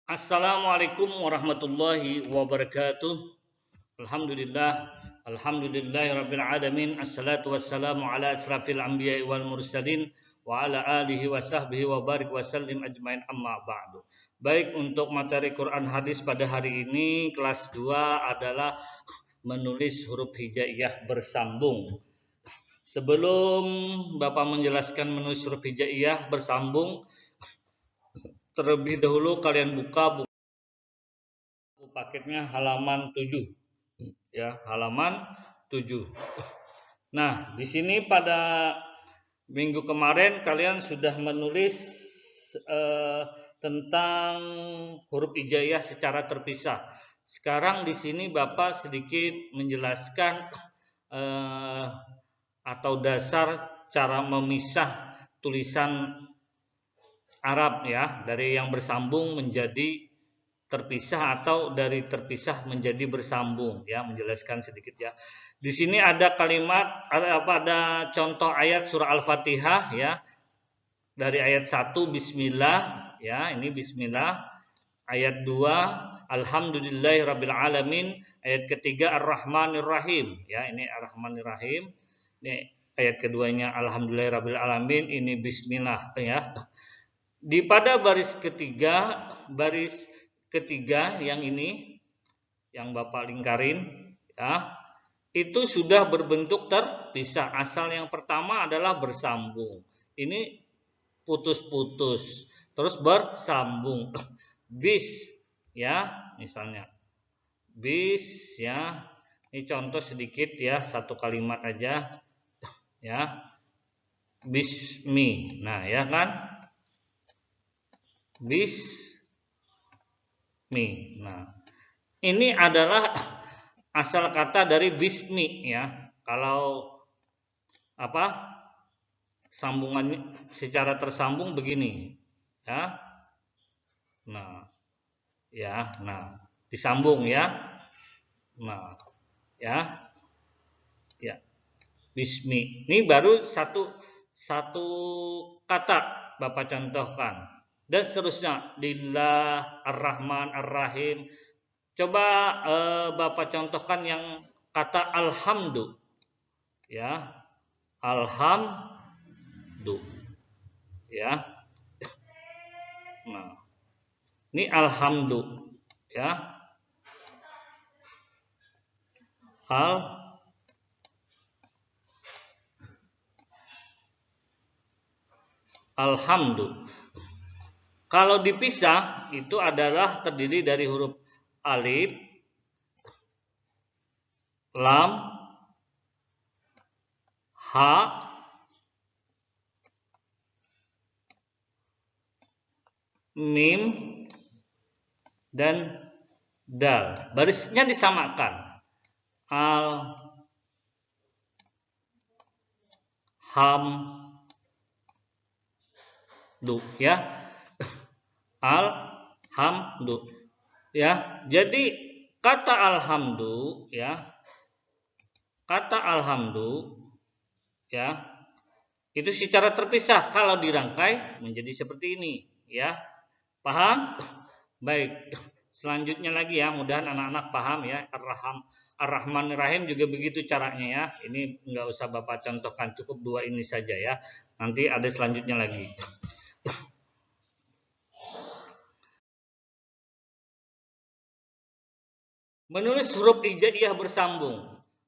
Assalamualaikum warahmatullahi wabarakatuh. Alhamdulillah, alhamdulillahirabbil alamin. Assalatu wassalamu ala asrafil anbiya'i wal mursalin wa ala alihi wa sahbihi wa barik wa sallim ajmain amma ba'du. Baik, untuk materi Quran hadis pada hari ini kelas 2 adalah menulis huruf hijaiyah bersambung. Sebelum Bapak menjelaskan menulis huruf hijaiyah bersambung, terlebih dahulu kalian buka buku paketnya halaman 7 ya, halaman 7. Nah, di sini pada minggu kemarin kalian sudah menulis tentang huruf hijaiyah secara terpisah. Sekarang di sini Bapak sedikit menjelaskan atau dasar cara memisah tulisan Arab ya, dari yang bersambung menjadi terpisah atau dari terpisah menjadi bersambung ya, menjelaskan sedikit ya. Di sini ada kalimat ada contoh ayat surah Al-Fatihah ya. Dari ayat 1 bismillah ya, ini bismillah. Ayat 2 alhamdulillahirabbil alamin, ayat ketiga ar-rahmanir rahim ya, ini ar-rahmanir rahim. Ini ayat keduanya alhamdulillahirabbil alamin, ini bismillah ya. Di pada baris ketiga yang ini yang Bapak lingkarin ya, itu sudah berbentuk terpisah. Asal yang pertama adalah bersambung. Ini putus-putus terus bersambung. Bis ya, misalnya bis ya. Ini contoh sedikit ya, satu kalimat aja ya. Bismi. Nah, ya kan? Bismi. Nah, ini adalah asal kata dari bismi ya. Kalau sambungannya secara tersambung begini ya. Nah, ya, nah, disambung ya. Nah, ya. Ya. Bismi. Ini baru satu kata Bapak contohkan. Dan seterusnya, lillah, ar-rahman, ar-rahim. Coba Bapak contohkan yang kata alhamdu ya, alhamdu ya. Nah, ini alhamdu ya, alhamdu. Kalau dipisah itu adalah terdiri dari huruf alif, lam, ha, mim, dan dal. Barisnya disamakan. Al, ham, du ya. Alhamdu ya. Jadi kata alhamdu ya, kata alhamdu ya, itu secara terpisah. Kalau dirangkai menjadi seperti ini ya. Paham? Baik. Selanjutnya lagi ya, mudahan anak-anak paham ya. Ar-Rahmanir Rahim juga begitu caranya ya. Ini nggak usah Bapak contohkan, cukup dua ini saja ya. Nanti ada selanjutnya lagi. Menulis huruf hijaiyah bersambung.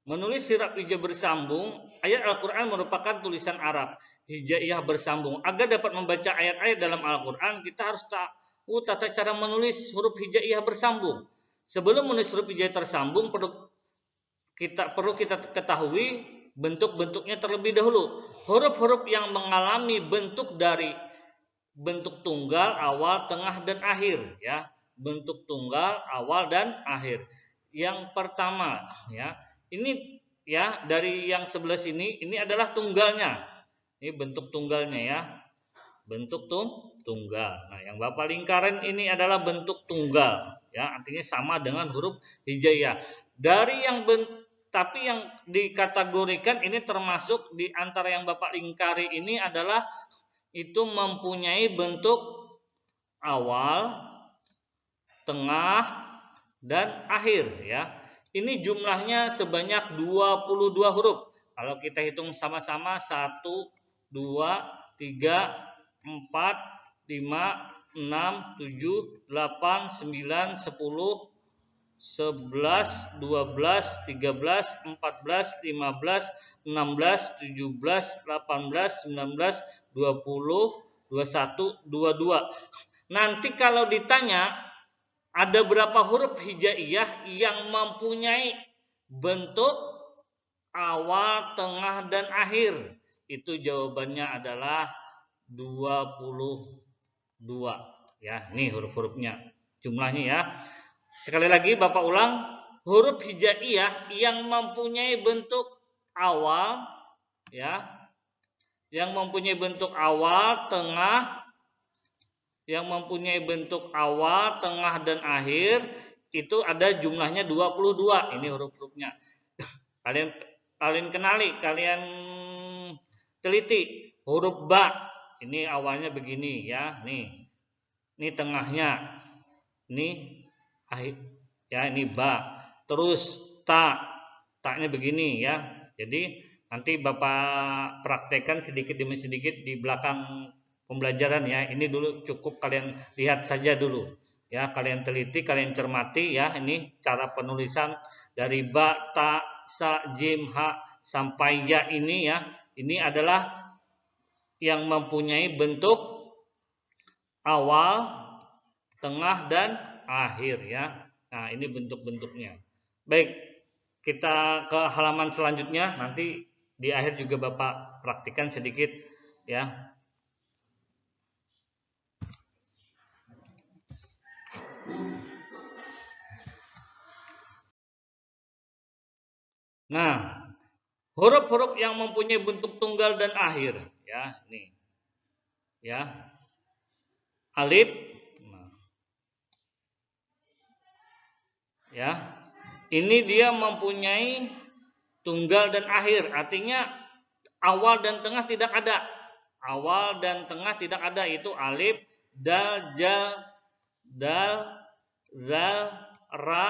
Menulis huruf hijaiyah bersambung, ayat Al-Quran merupakan tulisan Arab. Hijaiyah bersambung. Agar dapat membaca ayat-ayat dalam Al-Quran, kita harus tahu tata cara menulis huruf hijaiyah bersambung. Sebelum menulis huruf hijaiyah tersambung, perlu kita ketahui bentuk-bentuknya terlebih dahulu. Huruf-huruf yang mengalami bentuk dari bentuk tunggal, awal, tengah, dan akhir ya. Bentuk tunggal, awal, dan akhir. Yang pertama ya, ini ya, dari yang sebelah sini ini adalah tunggalnya. Ini bentuk tunggalnya ya. Bentuk tunggal. Nah, yang Bapak lingkaran ini adalah bentuk tunggal ya, artinya sama dengan huruf hijaiyah. Dari yang tapi yang dikategorikan ini termasuk di antara yang Bapak lingkari ini adalah itu mempunyai bentuk awal, tengah, dan akhir ya. Ini jumlahnya sebanyak 22 huruf. Kalau kita hitung sama-sama 1, 2, 3, 4, 5, 6, 7, 8, 9, 10, 11, 12, 13, 14, 15, 16, 17, 18, 19, 20, 21, 22. Nanti kalau ditanya ada berapa huruf hijaiyah yang mempunyai bentuk awal, tengah, dan akhir? Itu jawabannya adalah 22. Ya, ini huruf-hurufnya. Jumlahnya ya. Sekali lagi Bapak ulang, huruf hijaiyah yang mempunyai bentuk awal ya, yang mempunyai bentuk awal, tengah, dan akhir itu ada jumlahnya 22. Ini huruf-hurufnya. Kalian kenali, kalian teliti. Huruf ba ini awalnya begini ya, nih. Ini tengahnya. Ini akhir ya, ini ba. Terus taknya begini ya. Jadi nanti Bapak praktekkan sedikit demi sedikit di belakang pembelajaran ya. Ini dulu cukup kalian lihat saja dulu ya, kalian teliti, kalian cermati ya. Ini cara penulisan dari ba, ta, sa, jim, ha sampai ya ini ya. Ini adalah yang mempunyai bentuk awal, tengah, dan akhir ya. Nah, ini bentuk-bentuknya. Baik, kita ke halaman selanjutnya. Nanti di akhir juga Bapak praktikkan sedikit ya. Nah, huruf-huruf yang mempunyai bentuk tunggal dan akhir ya, nih. Ya. Alif. Nah. Ya. Ini dia mempunyai tunggal dan akhir, artinya awal dan tengah tidak ada. Awal dan tengah tidak ada, itu alif, dal, jal, dal, zal, ra,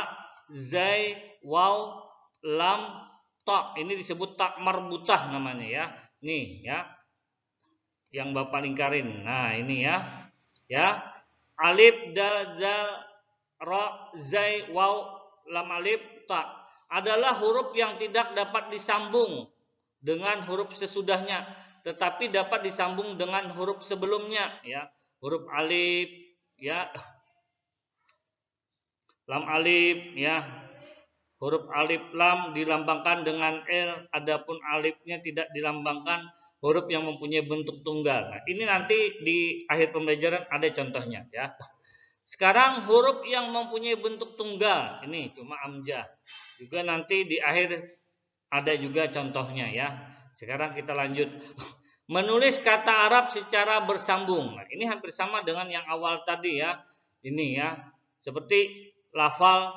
zai, waw, lam, ta. Ini disebut tak marbutah namanya ya. Nih ya. Yang Bapak lingkarin. Nah, ini ya. Ya. Alif, dal, zal, ra, zai, waw, lam, alif, ta adalah huruf yang tidak dapat disambung dengan huruf sesudahnya, tetapi dapat disambung dengan huruf sebelumnya ya. Huruf alif ya, lam alif ya. Huruf alif lam dilambangkan dengan L, adapun alifnya tidak dilambangkan, huruf yang mempunyai bentuk tunggal. Nah, ini nanti di akhir pembelajaran ada contohnya ya. Sekarang huruf yang mempunyai bentuk tunggal, ini cuma amjah. Juga nanti di akhir ada juga contohnya ya. Sekarang kita lanjut. Menulis kata Arab secara bersambung. Nah, ini hampir sama dengan yang awal tadi ya. Ini ya. Seperti lafal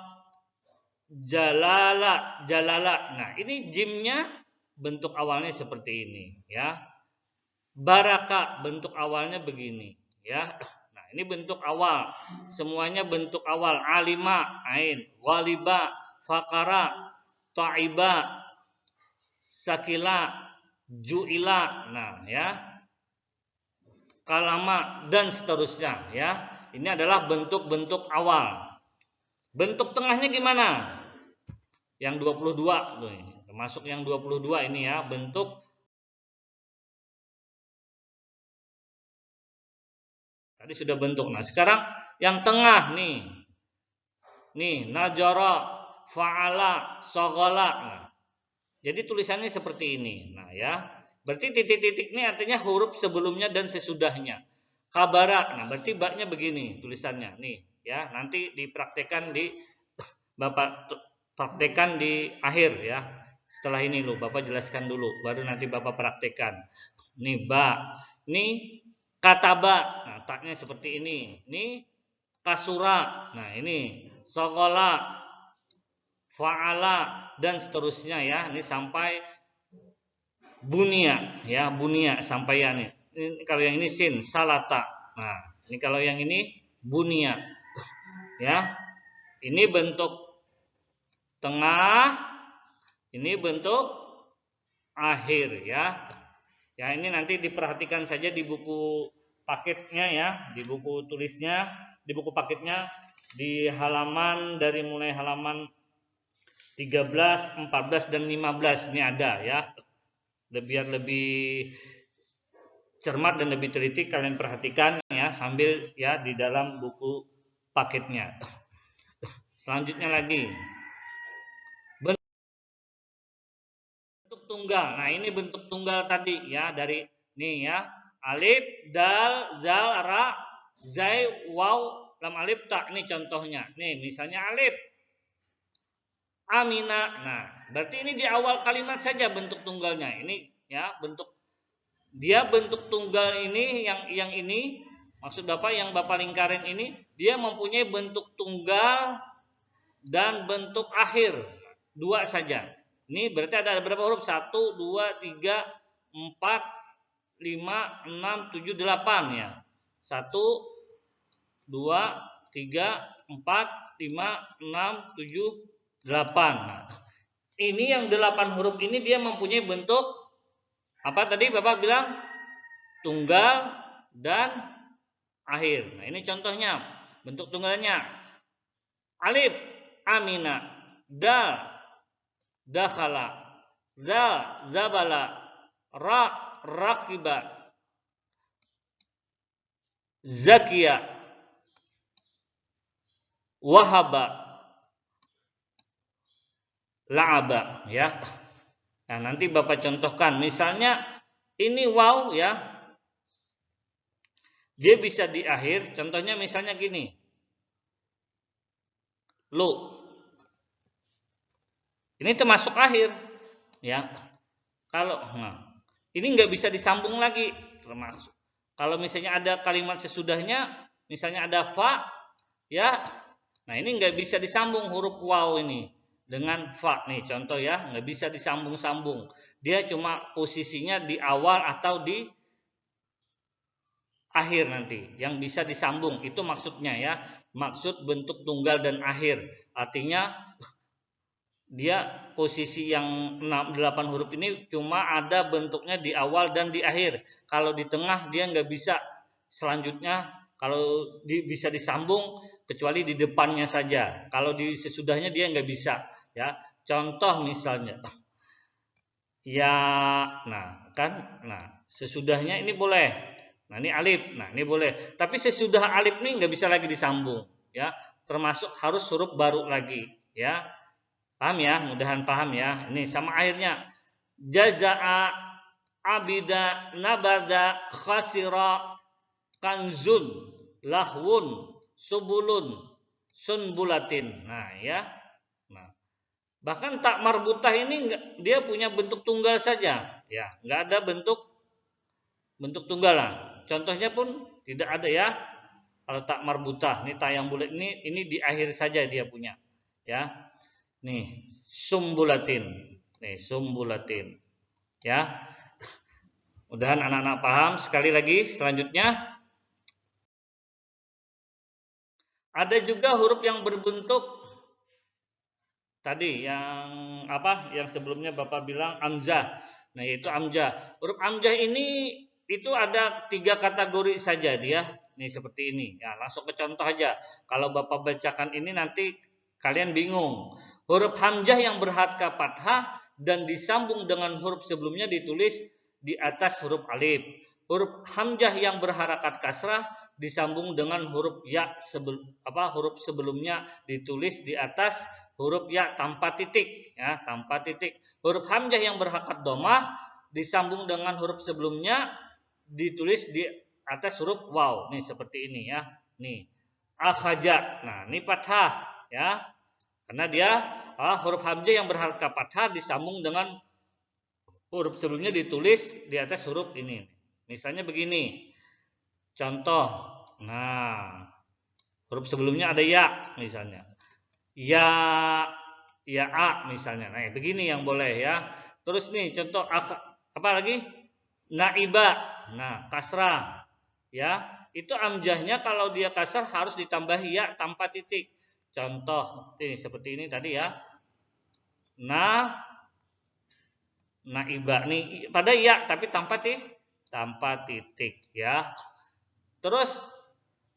jalala, jalala. Nah, ini jimnya bentuk awalnya seperti ini ya. Baraka bentuk awalnya begini ya. Nah, ini bentuk awal. Semuanya bentuk awal. Alima, ain, waliba, fakara, ta'iba, sakila, ju'ila. Nah, ya. Kalama dan seterusnya ya. Ini adalah bentuk-bentuk awal. Bentuk tengahnya gimana? Yang 22 tuh, termasuk yang 22 ini ya, bentuk tadi sudah bentuk. Nah, sekarang yang tengah nih. Nih, najara, fa'ala, shaghala. Nah, jadi tulisannya seperti ini. Nah, ya. Berarti titik-titik ini artinya huruf sebelumnya dan sesudahnya. Kabara. Nah, berarti baknya begini tulisannya. Nih, ya. Nanti dipraktekkan Bapak praktekkan di akhir ya. Setelah ini loh, Bapak jelaskan dulu, baru nanti Bapak praktekkan. Nih ba, nih kataba. Nah, taknya seperti ini. Nih kasura. Nah, ini sogola, fa'ala dan seterusnya ya. Ini sampai bunia ya, bunia sampai ya nih. Ini kalau yang ini sin, salata. Nah, ini kalau yang ini bunia. Ya. Ini bentuk tengah, ini bentuk akhir ya. Ya, ini nanti diperhatikan saja di buku paketnya ya, di buku tulisnya, di buku paketnya di halaman dari mulai halaman 13, 14 dan 15 ini ada ya. Biar lebih cermat dan lebih teliti kalian perhatikan ya sambil ya di dalam buku paketnya. Selanjutnya lagi bentuk tunggal. Nah, ini bentuk tunggal tadi ya dari nih ya. Alif, dal, zal, ra, zai, waw, lam alif ta. Ini contohnya. Nih, misalnya alif. Amina. Nah, berarti ini di awal kalimat saja bentuk tunggalnya. Ini ya, bentuk tunggal ini yang ini maksud Bapak yang Bapak lingkarin ini dia mempunyai bentuk tunggal dan bentuk akhir. Dua saja. Ini berarti ada berapa huruf? 1, 2, 3, 4, 5, 6, 7, 8 ya. 1, 2, 3, 4, 5, 6, 7, 8. Nah, ini yang 8 huruf ini dia mempunyai bentuk apa tadi Bapak bilang? Tunggal dan akhir. Nah, ini contohnya bentuk tunggalnya. Alif, amina. Dal, dakhala. Zal, zabala. Ra, rakiba. Zakia, wahaba, la'aba ya. Nah, nanti Bapak contohkan. Misalnya ini waw ya. Dia bisa di akhir. Contohnya misalnya gini. Lu. Ini termasuk akhir ya. Kalau ini nggak bisa disambung lagi termasuk. Kalau misalnya ada kalimat sesudahnya, misalnya ada fa ya. Nah, ini nggak bisa disambung huruf waw ini dengan fa nih contoh ya, nggak bisa disambung-sambung. Dia cuma posisinya di awal atau di akhir nanti yang bisa disambung. Itu maksudnya ya. Maksud bentuk tunggal dan akhir. Artinya dia posisi yang 8 huruf ini cuma ada bentuknya di awal dan di akhir. Kalau di tengah dia nggak bisa. Selanjutnya kalau bisa disambung kecuali di depannya saja. Kalau di sesudahnya dia nggak bisa. Ya, contoh misalnya ya, nah kan, nah sesudahnya ini boleh. Nah ini alif, nah ini boleh. Tapi sesudah alif ini nggak bisa lagi disambung. Ya, termasuk harus huruf baru lagi. Ya. Paham ya? Mudahan paham ya. Ini sama akhirnya. Jaza'a, abida, nabada, khasira, kanzun, lahwun, subulun, sunbulatin. Nah ya. Nah, bahkan tak marbutah ini dia punya bentuk tunggal saja. Ya, nggak ada bentuk tunggalan. Contohnya pun tidak ada ya. Kalau tak marbutah, ini tak yang bulat ini di akhir saja dia punya. Ya. Nih, sumbulatin. Nih, sumbulatin. Ya. Mudahan anak-anak paham. Sekali lagi selanjutnya ada juga huruf yang berbentuk tadi yang apa? Yang sebelumnya Bapak bilang amzah. Nah, yaitu amzah. Huruf amzah ini itu ada 3 kategori saja dia. Nih seperti ini. Ya, langsung ke contoh aja. Kalau Bapak bacakan ini nanti kalian bingung. Huruf hamzah yang berharakat fathah dan disambung dengan huruf sebelumnya ditulis di atas huruf alif. Huruf hamzah yang berharakat kasrah disambung dengan huruf ya huruf sebelumnya ditulis di atas huruf ya tanpa titik ya, tanpa titik. Huruf hamzah yang berharakat dhammah disambung dengan huruf sebelumnya ditulis di atas huruf waw. Nih seperti ini ya. Nih. Akhaja. Nah, ini fathah ya. Karena dia huruf hamzah yang berharakat fathah disambung dengan huruf sebelumnya ditulis di atas huruf ini. Misalnya begini. Contoh. Nah, huruf sebelumnya ada ya misalnya. Ya a misalnya. Nah, begini yang boleh ya. Terus nih contoh apa lagi? Naiba. Nah, kasrah. ya. Itu amjahnya kalau dia kasar harus ditambah ya tanpa titik. Contoh ini seperti ini tadi ya. Naibah nih pada ya tapi tanpa titik ya. Terus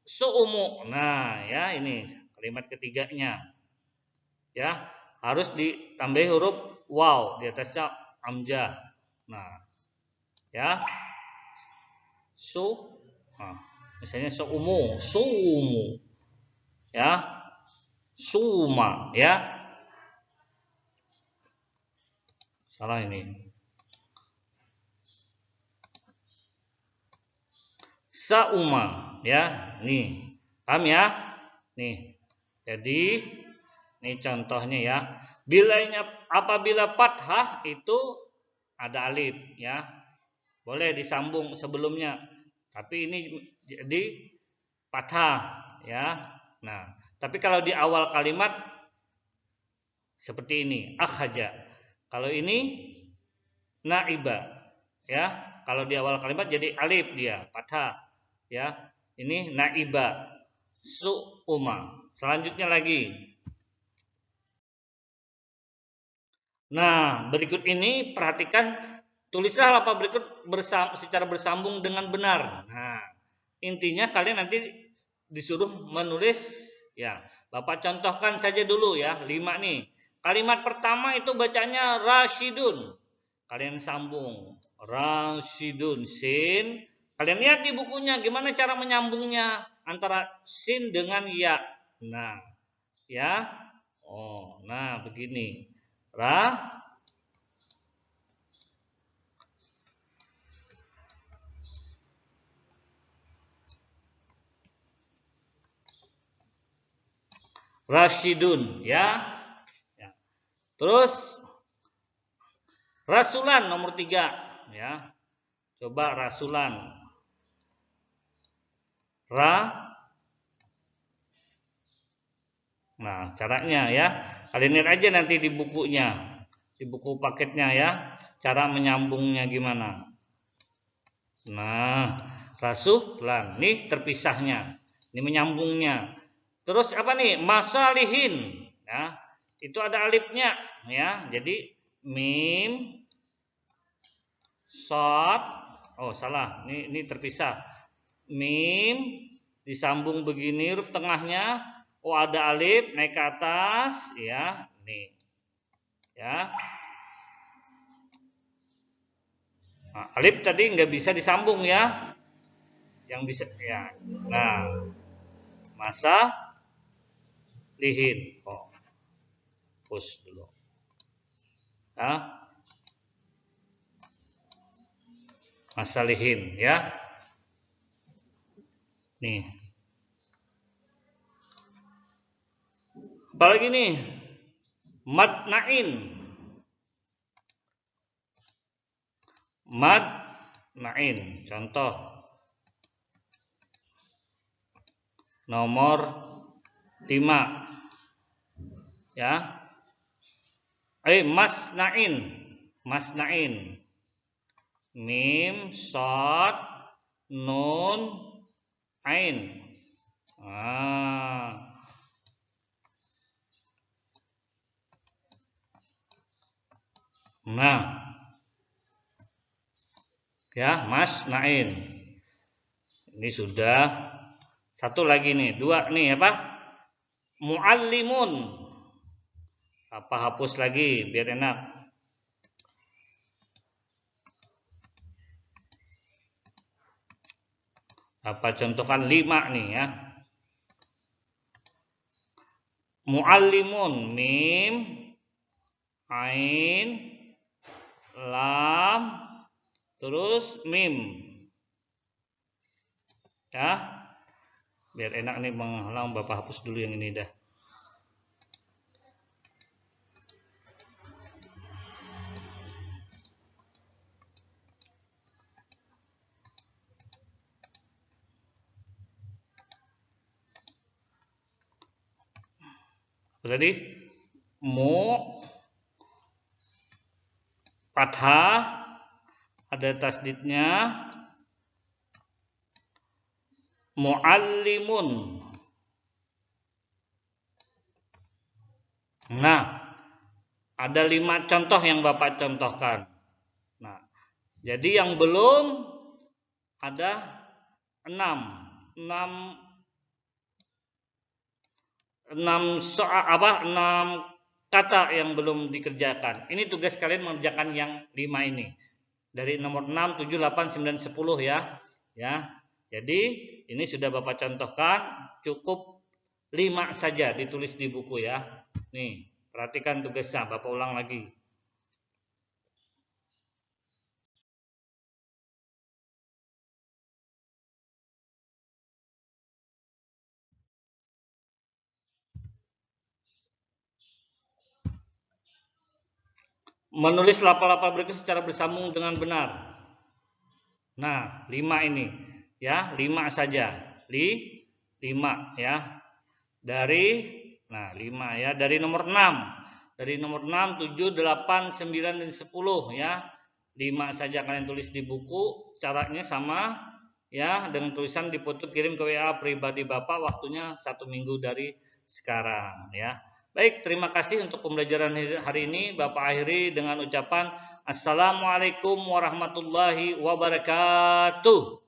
su'umu. Nah, ya ini kalimat ketiganya. Ya, harus ditambah huruf waw di atasnya amjah. Nah, ya. Nah, misalnya su'umu. Ya. Suma, ya. Salah ini. Sauma, ya. Nih. Paham ya? Nih. Jadi ini contohnya ya. Apabila fathah itu ada alif ya. Boleh disambung sebelumnya. Tapi ini jadi fathah ya. Nah, tapi kalau di awal kalimat seperti ini, akhaja. Kalau ini naiba ya. Kalau di awal kalimat jadi alif dia, fathah ya. Ini naiba, su'uma. Selanjutnya lagi. Nah, berikut ini perhatikan tulislah apa berikut secara bersambung dengan benar. Nah, intinya kalian nanti disuruh menulis ya. Bapak contohkan saja dulu ya, 5 nih. Kalimat pertama itu bacanya rasyidun. Kalian sambung rasyidun sin. Kalian lihat di bukunya gimana cara menyambungnya antara sin dengan ya. Nah, ya. Oh, nah begini. Rasyidun ya. Terus rasulan nomor 3 ya. Coba rasulan. Nah, caranya ya. Kalian lihat aja nanti di bukunya. Di buku paketnya ya. Cara menyambungnya gimana. Nah, rasulan. Nih terpisahnya. Ini menyambungnya. Terus apa nih? Masalihin. Ya. Itu ada alifnya ya. Jadi mim shad. Oh, salah. Ini terpisah. Mim disambung begini huruf tengahnya. Oh, ada alif naik ke atas ya. Nih. Ya. Nah, alif tadi nggak bisa disambung ya. Yang bisa ya. Nah, masa lihin. Oh. Push dulu. Ya. Masalihin ya. Nih. Apalagi nih? Madnain. Madnain. Contoh. Nomor 5. Ya. Masnain. Mim, shad, nun, ain. Nah, ya, masnain. Ini sudah. Satu lagi nih, 2 nih apa? Muallimun. Apa hapus lagi biar enak. Apa contohkan 5 nih ya. Muallimun mim ain lam terus mim. Ya. Biar enak nih menghalang, Bapak hapus dulu yang ini dah. Tadi fathah ada tasdidnya muallimun. Nah, ada 5 contoh yang Bapak contohkan. Nah, jadi yang belum ada 6 kata yang belum dikerjakan. Ini tugas kalian mengerjakan yang 5 ini. Dari nomor 6, 7, 8, 9, 10 ya. Ya. Jadi ini sudah Bapak contohkan, cukup 5 saja ditulis di buku ya. Nih, perhatikan tugasnya, Bapak ulang lagi. Menulis lafal-lafal berikut secara bersambung dengan benar. Nah, 5 ini ya, 5 saja. 5 ya. Nah, 5 ya, dari nomor 6. Dari nomor 6, 7, 8, 9 dan 10 ya. 5 saja kalian tulis di buku, caranya sama ya, dengan tulisan dipoto kirim ke WA pribadi Bapak, waktunya 1 minggu dari sekarang ya. Baik, terima kasih untuk pembelajaran hari ini. Bapak akhiri dengan ucapan Assalamualaikum warahmatullahi wabarakatuh.